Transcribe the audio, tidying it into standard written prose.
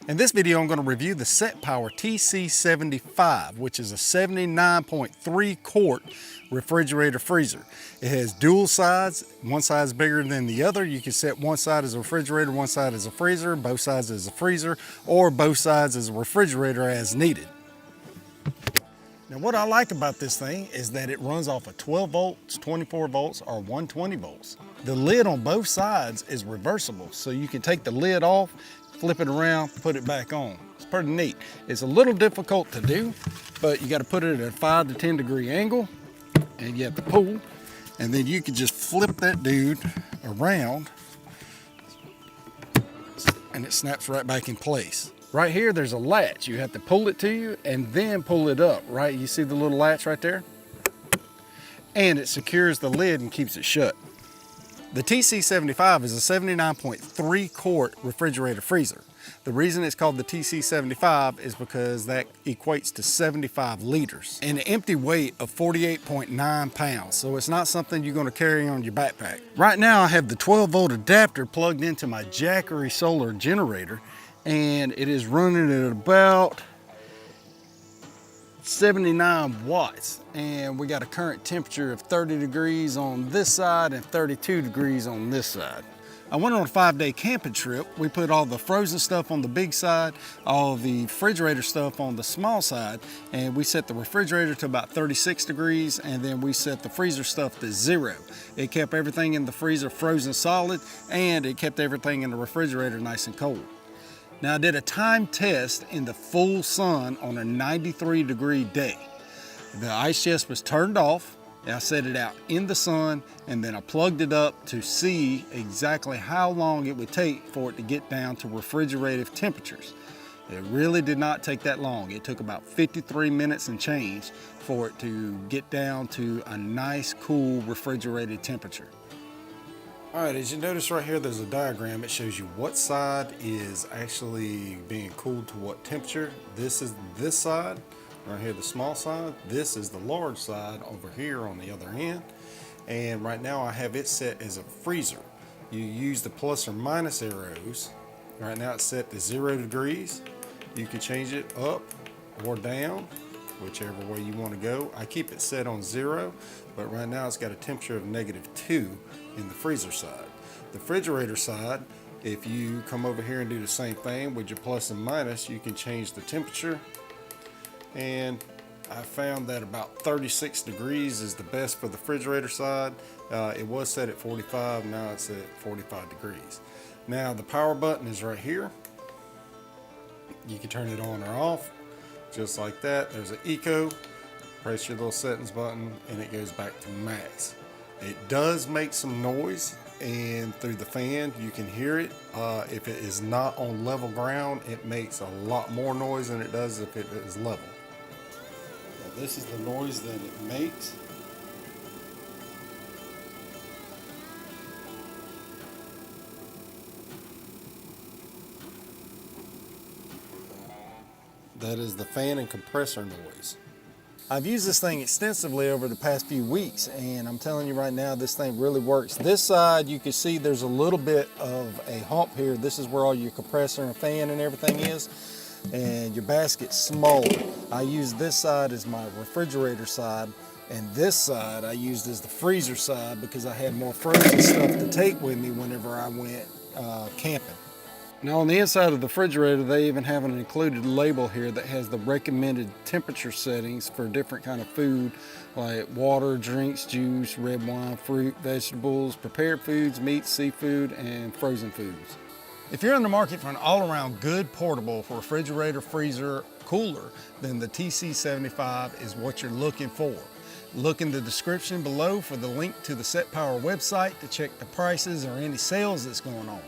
In this video, I'm going to review the SetPower TC75, which is a 79.3 quart refrigerator freezer. It has dual sides. One side is bigger than the other. You can set one side as a refrigerator, one side as a freezer, both sides as a freezer, or both sides as a refrigerator as needed. Now what I like about this thing is that it runs off of 12 volts, 24 volts, or 120 volts. The lid on both sides is reversible, so you can take the lid off, flip it around, put it back on. It's pretty neat. It's a little difficult to do, but you got to put it at a 5 to 10 degree angle, and you have to pull, and then you can just flip that dude around, and it snaps right back in place. Right here, there's a latch. You have to pull it to you and then pull it up, right? You see the little latch right there? And it secures the lid and keeps it shut. The TC75 is a 79.3 quart refrigerator freezer. The reason it's called the TC75 is because that equates to 75 liters and an empty weight of 48.9 pounds. So it's not something you're going to carry on your backpack. Right now, I have the 12 volt adapter plugged into my Jackery solar generator, and it is running at about 79 watts, and we got a current temperature of 30 degrees on this side and 32 degrees on this side. I went on a 5-day camping trip. We put all the frozen stuff on the big side, all the refrigerator stuff on the small side, and we set the refrigerator to about 36 degrees, and then we set the freezer stuff to 0. It kept everything in the freezer frozen solid, and it kept everything in the refrigerator nice and cold. Now I did a time test in the full sun on a 93 degree day. The ice chest was turned off, and I set it out in the sun, and then I plugged it up to see exactly how long it would take for it to get down to refrigerative temperatures. It really did not take that long. It took about 53 minutes and change for it to get down to a nice, cool, refrigerated temperature. All right, as you notice right here, there's a diagram. It shows you what side is actually being cooled to what temperature. This is this side, right here, the small side. This is the large side over here on the other end. And right now I have it set as a freezer. You use the plus or minus arrows. Right now it's set to 0 degrees. You can change it up or down, whichever way you want to go. I keep it set on 0, but right now it's got a temperature of -2 in the freezer side. The refrigerator side, if you come over here and do the same thing with your plus and minus, you can change the temperature. And I found that about 36 degrees is the best for the refrigerator side. It was set at 45, now it's at 45 degrees. Now the power button is right here. You can turn it on or off, just like that. There's an eco, press your little settings button, and it goes back to max. It does make some noise, and through the fan you can hear it. If it is not on level ground, it makes a lot more noise than it does if it is level. Now, this is the noise that it makes. That is the fan and compressor noise. I've used this thing extensively over the past few weeks, and I'm telling you right now, this thing really works. This side, you can see there's a little bit of a hump here. This is where all your compressor and fan and everything is, and your basket's smaller. I use this side as my refrigerator side, and this side I used as the freezer side because I had more frozen stuff to take with me whenever I went camping. Now on the inside of the refrigerator, they even have an included label here that has the recommended temperature settings for different kind of food, like water, drinks, juice, red wine, fruit, vegetables, prepared foods, meat, seafood, and frozen foods. If you're in the market for an all-around good portable refrigerator, freezer, cooler, then the TC75 is what you're looking for. Look in the description below for the link to the SetPower website to check the prices or any sales that's going on.